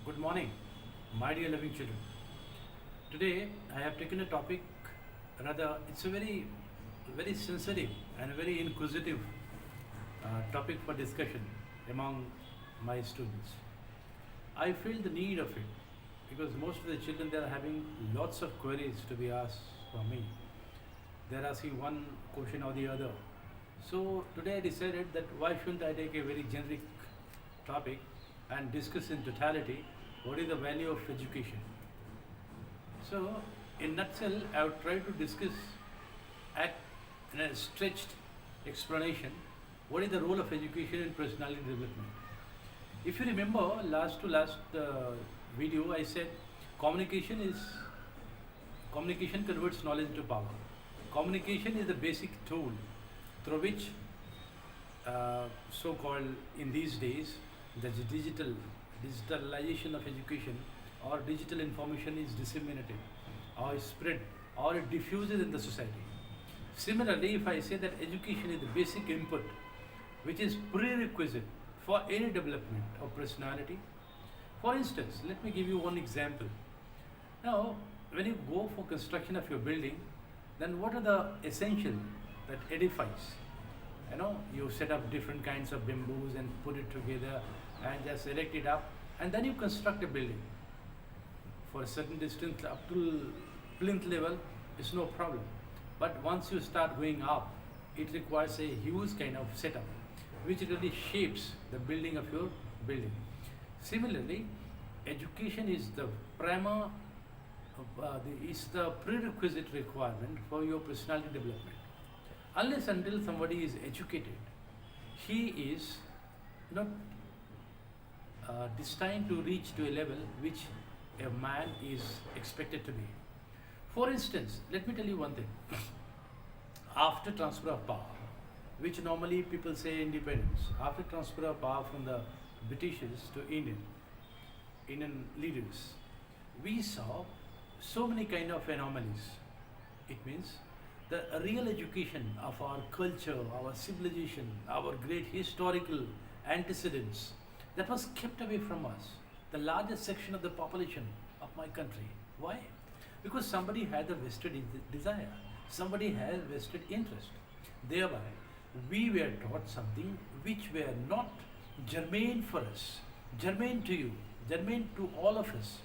Good morning, my dear loving children. Today I have taken a topic, rather, it's a very sensitive and very inquisitive topic for discussion among my students. I feel the need of it because most of the children they are having lots of queries to be asked from me. They're asking one question or the other. So today I decided that why shouldn't I take a very generic topic and discuss in totality what is the value of education. So, in nutshell, I would try to discuss at in a stretched explanation what is the role of education in personality development. If you remember last to last video, I said communication converts knowledge into power. Communication is the basic tool through which so-called in these days the digitalization of education or digital information is disseminated or is spread or it diffuses in the society. Similarly, if I say that education is the basic input which is prerequisite for any development of personality. For instance, let me give you one example. Now, when you go for construction of your building, then what are the essential that edifies? You set up different kinds of bamboos and put it together and just erect it up, and then you construct a building. For a certain distance up to plinth level, it's no problem. But once you start going up, it requires a huge kind of setup, which really shapes the building of your building. Similarly, education is the is the prerequisite requirement for your personality development. Unless until somebody is educated, he is not destined to reach to a level which a man is expected to be. For instance, let me tell you one thing. After transfer of power, which normally people say independence, after transfer of power from the Britishers to Indian leaders, we saw so many kind of anomalies. It means the real education of our culture, our civilization, our great historical antecedents, that was kept away from us, the largest section of the population of my country. Why? Because somebody had a vested desire, somebody had vested interest. Thereby, we were taught something which were not germane for us, germane to you, germane to all of us.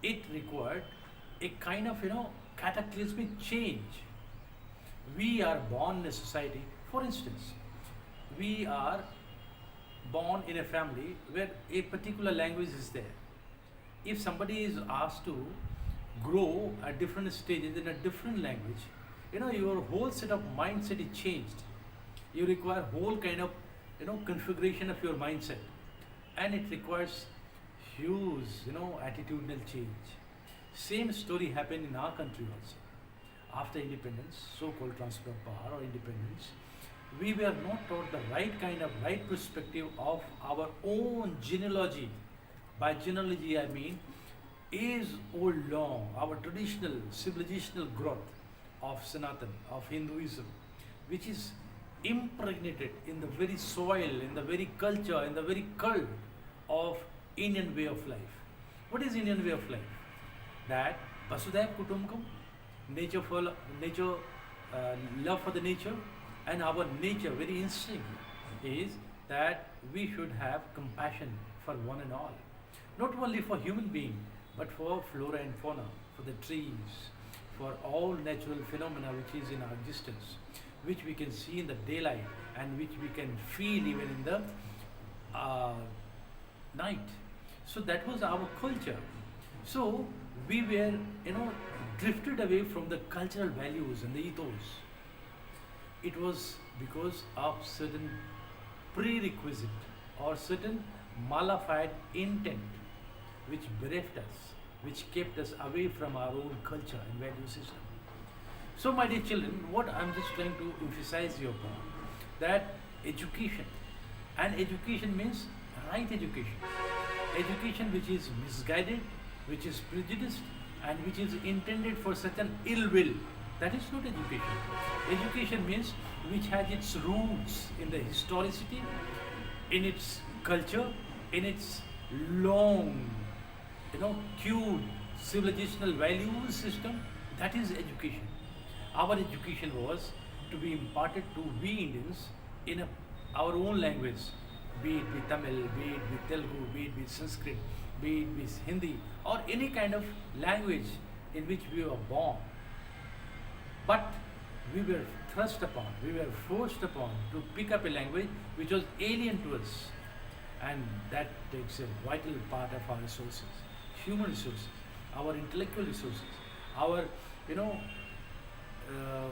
It required a kind of, cataclysmic change. We are born in a society, for instance, we are born in a family where a particular language is there. If somebody is asked to grow at different stages in a different language, your whole set of mindset is changed. You require whole kind of configuration of your mindset, and it requires huge attitudinal change. Same story happened in our country also. After independence, so-called transfer of power or independence, we were not taught the right perspective of our own genealogy. By genealogy, I mean is old long, our traditional civilizational growth of Sanatan, of Hinduism, which is impregnated in the very soil, in the very culture, in the very cult of Indian way of life. What is Indian way of life? That Vasudhaiva Kutumbakam, nature, love for the nature, and our nature, very instinct, is that we should have compassion for one and all. Not only for human being, but for flora and fauna, for the trees, for all natural phenomena which is in our existence, which we can see in the daylight and which we can feel even in the night. So that was our culture. So we were, drifted away from the cultural values and the ethos. It was because of certain prerequisite or certain malified intent which bereft us, which kept us away from our own culture and value system. So my dear children, what I'm just trying to emphasize here upon, that education, and education means right education. Education which is misguided, which is prejudiced, and which is intended for certain ill will, that is not education. Education means which has its roots in the historicity, in its culture, in its long cued civilizational values system, that is education. Our education was to be imparted to we Indians in our own language, be it with Tamil, be it with Telugu, be it with Sanskrit, be it with Hindi, or any kind of language in which we were born. But we were thrust upon, we were forced upon to pick up a language which was alien to us. And that takes a vital part of our resources, human resources, our intellectual resources, our, you know, uh,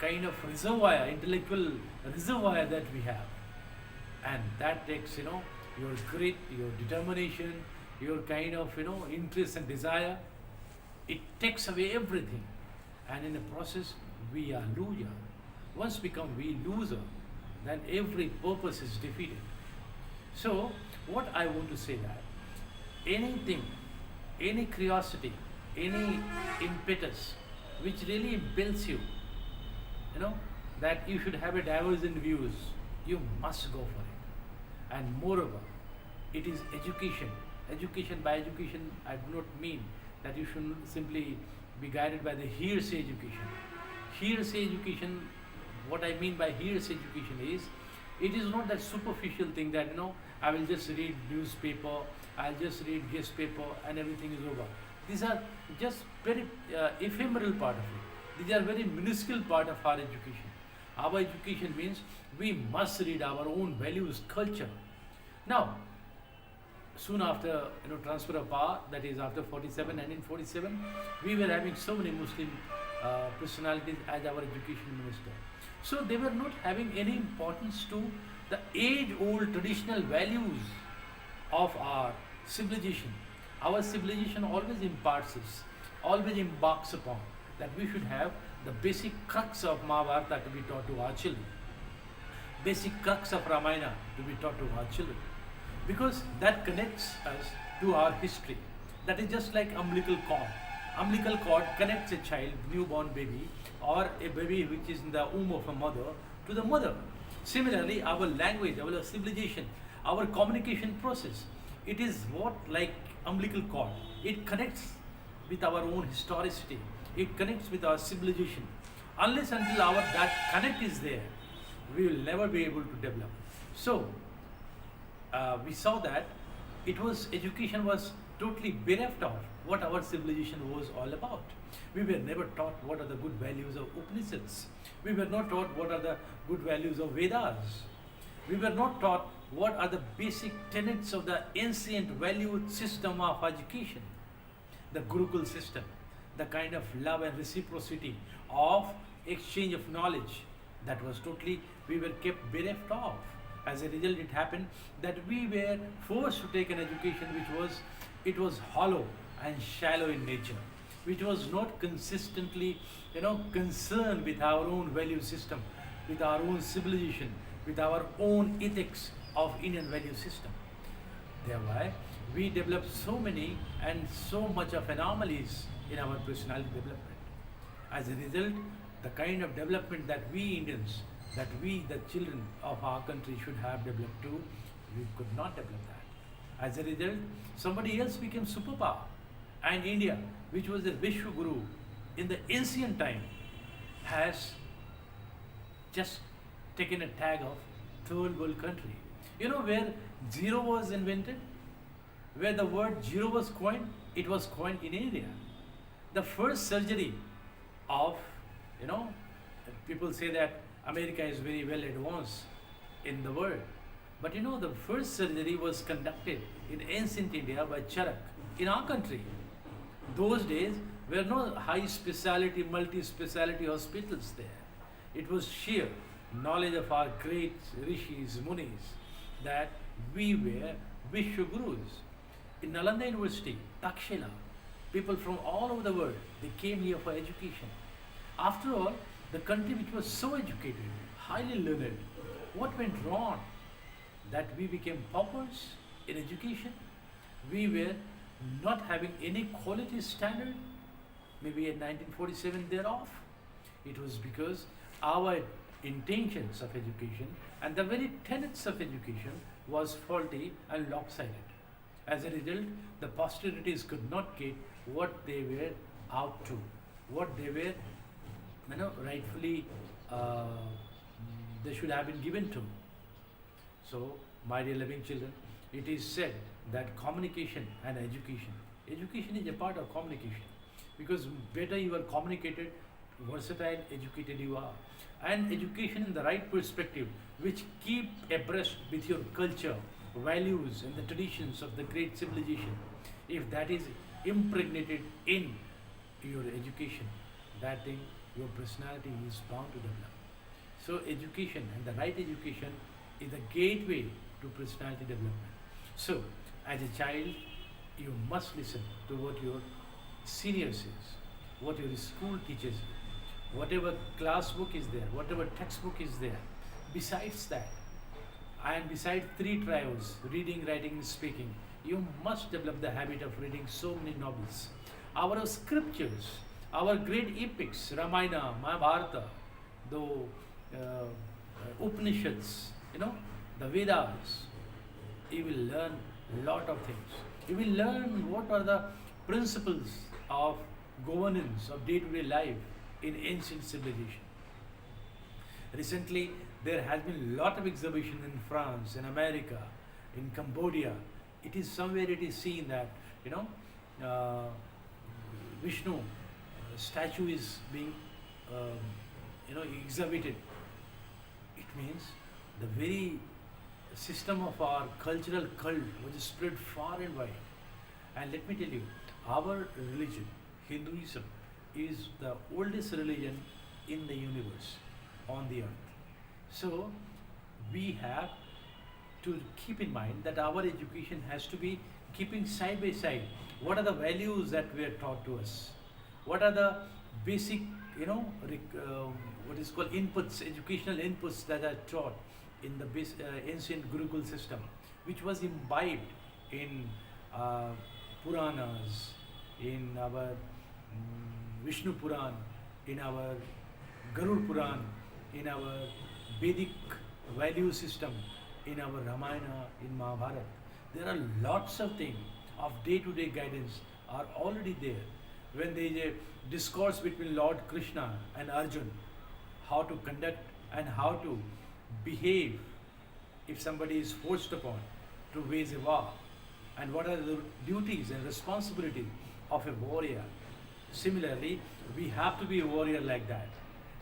kind of reservoir, intellectual reservoir that we have. And that takes, your grit, your determination, your kind of, interest and desire. It takes away everything. And in the process, we are loser. Once become we loser, then every purpose is defeated. So, what I want to say that anything, any curiosity, any impetus which really impels you, that you should have a divergent views, you must go for it. And moreover, it is education. Education, by education, I do not mean that you should simply be guided by the hearsay education. Hearsay education, what I mean by hearsay education is, it is not that superficial thing that, I will just read newspaper, I'll just read guest paper and everything is over. These are just very ephemeral part of it. These are very minuscule part of our education. Our education means we must read our own values, culture. Now, soon after transfer of power, that is after 47, 1947, we were having so many Muslim personalities as our education minister. So they were not having any importance to the age-old traditional values of our civilization. Our civilization always imparts us, always embarks upon that we should have the basic crux of Mahabharata to be taught to our children, basic crux of Ramayana to be taught to our children, because that connects us to our history. That is just like umbilical cord. Umbilical cord connects a child, newborn baby, or a baby which is in the womb of a mother to the mother. Similarly, our language, our civilization, our communication process, it is what like umbilical cord. It connects with our own historicity. It connects with our civilization. Unless until that connect is there, we will never be able to develop. So, we saw that education was totally bereft of what our civilization was all about. We were never taught what are the good values of Upanishads. We were not taught what are the good values of Vedas. We were not taught what are the basic tenets of the ancient valued system of education, the Gurukul system, the kind of love and reciprocity of exchange of knowledge that was totally, we were kept bereft of. As a result, it happened that we were forced to take an education it was hollow and shallow in nature, which was not consistently, concerned with our own value system, with our own civilization, with our own ethics of Indian value system. Thereby, we developed so many and so much of anomalies in our personality development. As a result, the kind of development that we Indians, that we, the children of our country, should have developed too, we could not develop that. As a result, somebody else became superpower. And India, which was the Vishwa Guru in the ancient time, has just taken a tag of third world country. You know where zero was invented? Where the word zero was coined? It was coined in India. The first surgery of, people say that America is very well advanced in the world. But the first surgery was conducted in ancient India by Charak in our country. Those days were no high speciality, multi-speciality hospitals there. It was sheer knowledge of our great rishis, munis, that we were Vishwa Gurus. In Nalanda University, Takshila, people from all over the world, they came here for education. After all, the country which was so educated, highly learned, what went wrong? That we became paupers in education. We were not having any quality standard, maybe in 1947 thereof. It was because our intentions of education and the very tenets of education was faulty and lopsided. As a result, the posterities could not get what they were out to, what they were, rightfully they should have been given to. So, my dear loving children, it is said that communication and education is a part of communication, because better you are communicated, versatile, educated you are. And education in the right perspective, which keep abreast with your culture, values, and the traditions of the great civilization. If that is impregnated in your education, that thing, your personality is bound to develop. So education, and the right education, is the gateway to personality development. So as a child, you must listen to what your senior says, what your school teaches you, whatever class book is there, whatever textbook is there. Besides that, and besides three trios, reading, writing, speaking, you must develop the habit of reading so many novels. Our scriptures, our great epics, Ramayana, Mahabharata, the Upanishads, the Vedas, you will learn a lot of things. You will learn what are the principles of governance of day-to-day life in ancient civilization. Recently, there has been a lot of exhibition in France, in America, in Cambodia. It is somewhere it is seen that, uh, Vishnu statue is being, exhibited. It means the very system of our cultural cult was spread far and wide. And let me tell you, our religion, Hinduism, is the oldest religion in the universe, on the earth. So we have to keep in mind that our education has to be keeping side by side what are the values that were taught to us, what are the basic, what is called inputs, educational inputs that are taught in the ancient Gurukul system, which was imbibed in Puranas, in our Vishnu Puran, in our Garud Puran, in our Vedic value system, in our Ramayana, in Mahabharata. There are lots of things of day-to-day guidance are already there. When there is a discourse between Lord Krishna and Arjun, how to conduct and how to behave if somebody is forced upon to wage a war, and what are the duties and responsibilities of a warrior. Similarly, we have to be a warrior like that.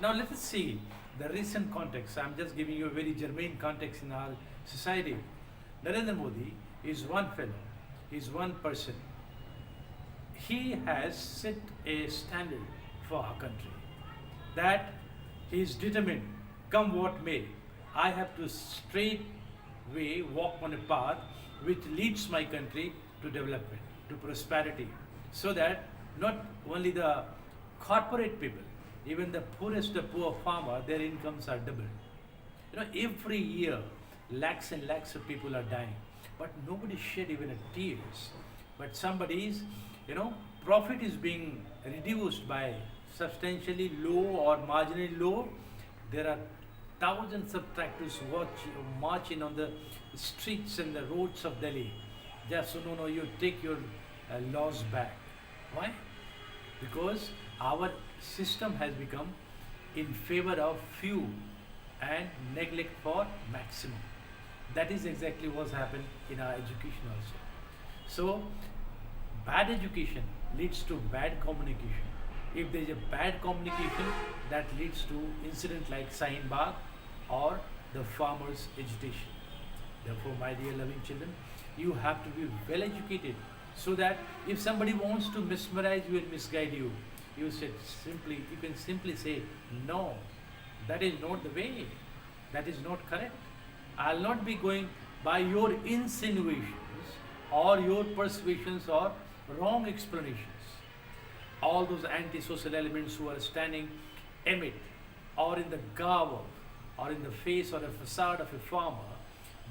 Now let us see the recent context. I am just giving you a very germane context in our society. Narendra Modi is one fellow, he is one person. He has set a standard for our country, that he is determined, come what may, I have to straightway walk on a path which leads my country to development, to prosperity, so that not only the corporate people, even the poorest of poor farmer, their incomes are doubled. Every year, lakhs and lakhs of people are dying, but nobody shed even a tears. But somebody's, profit is being reduced by substantially low or marginally low. There are thousands of tractors marching on the streets and the roads of Delhi. Just so no, you take your laws back. Why? Because our system has become in favor of few and neglect for maximum. That is exactly what's happened in our education also. So, bad education leads to bad communication. If there is a bad communication, that leads to incident like Shaheen Bagh or the farmers' agitation. Therefore, my dear loving children, you have to be well educated, so that if somebody wants to mesmerize you and misguide you, you can simply say, no, that is not the way, that is not correct. I'll not be going by your insinuations or your persuasions or wrong explanations. All those antisocial elements who are standing amid or in the garb of, or in the face or a facade of a farmer,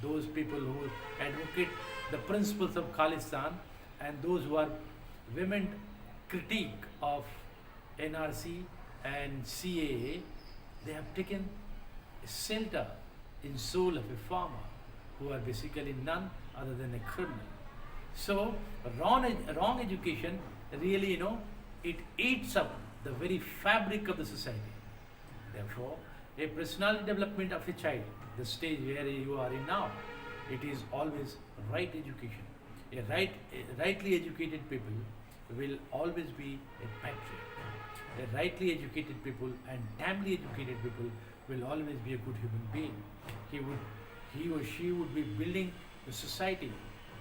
those people who advocate the principles of Khalistan, and those who are vehement critique of NRC and CAA, they have taken shelter in soul of a farmer, who are basically none other than a criminal. So wrong education really, it eats up the very fabric of the society. Therefore, a personality development of a child, the stage where you are in now, it is always right education. A rightly educated people will always be a patriot. A rightly educated people and damnly educated people will always be a good human being. He or she would be building the society.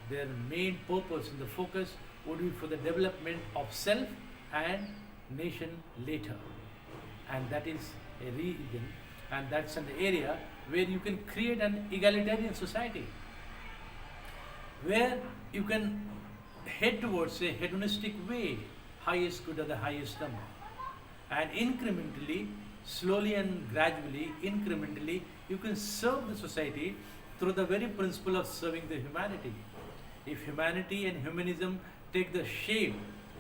Their main purpose and the focus would be for the development of self and nation later. And that is a region, and that's an area where you can create an egalitarian society, where you can head towards a hedonistic way, highest good of the highest number. And incrementally, slowly and gradually, incrementally, you can serve the society through the very principle of serving the humanity. If humanity and humanism take the shape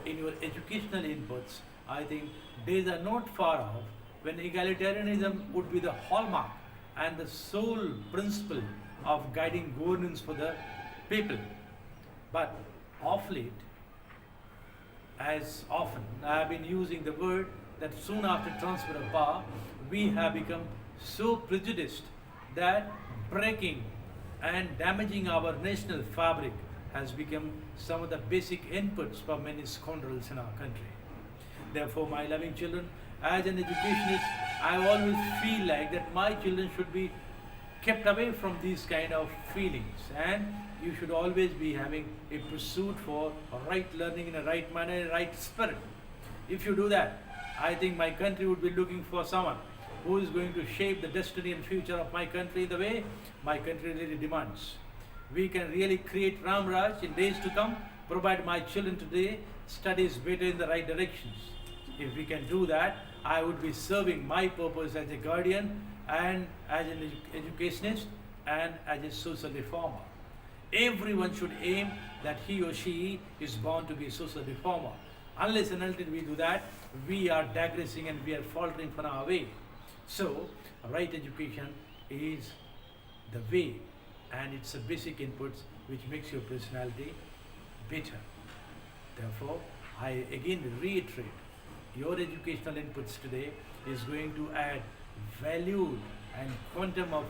in your educational inputs, I think days are not far off when egalitarianism would be the hallmark and the sole principle of guiding governance for the people. But of late, as often, I have been using the word that soon after transfer of power, we have become so prejudiced that breaking and damaging our national fabric has become some of the basic inputs for many scoundrels in our country. Therefore, my loving children, as an educationist, I always feel like that my children should be kept away from these kind of feelings, and you should always be having a pursuit for right learning in a right manner, in a right spirit. If you do that, I think my country would be looking for someone who is going to shape the destiny and future of my country the way my country really demands. We can really create Ram Raj in days to come, provided my children today studies better in the right directions. If we can do that, I would be serving my purpose as a guardian and as an educationist and as a social reformer. Everyone should aim that he or she is born to be a social reformer. Unless and until we do that, we are digressing and we are faltering from our way. So, right education is the way, and it's a basic inputs which makes your personality better. Therefore, I again reiterate, your educational inputs today is going to add value and quantum of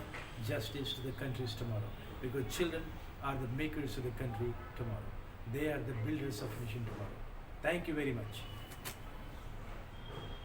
justice to the country's tomorrow, because children are the makers of the country tomorrow. They are the builders of nation tomorrow. Thank you very much.